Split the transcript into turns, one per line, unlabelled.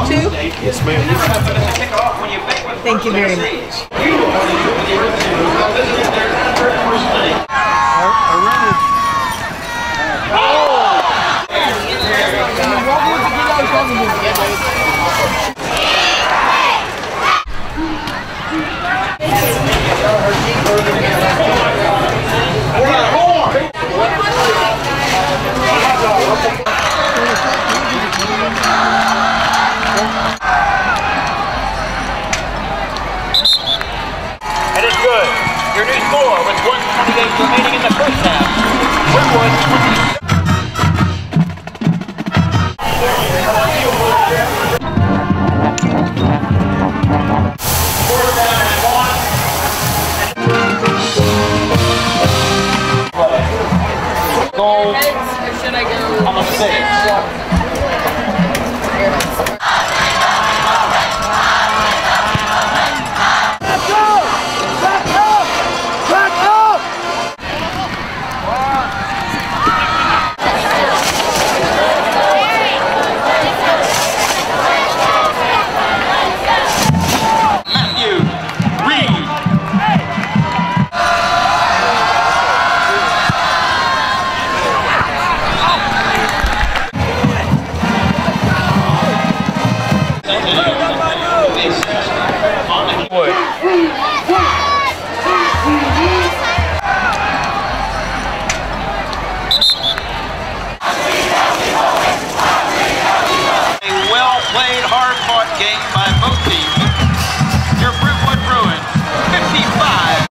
Two?
Yes, ma'am.
Thank you very much.
And it's good. Your new score with 1:28 remaining in the first half. Brentwood 20. Goal on the 6.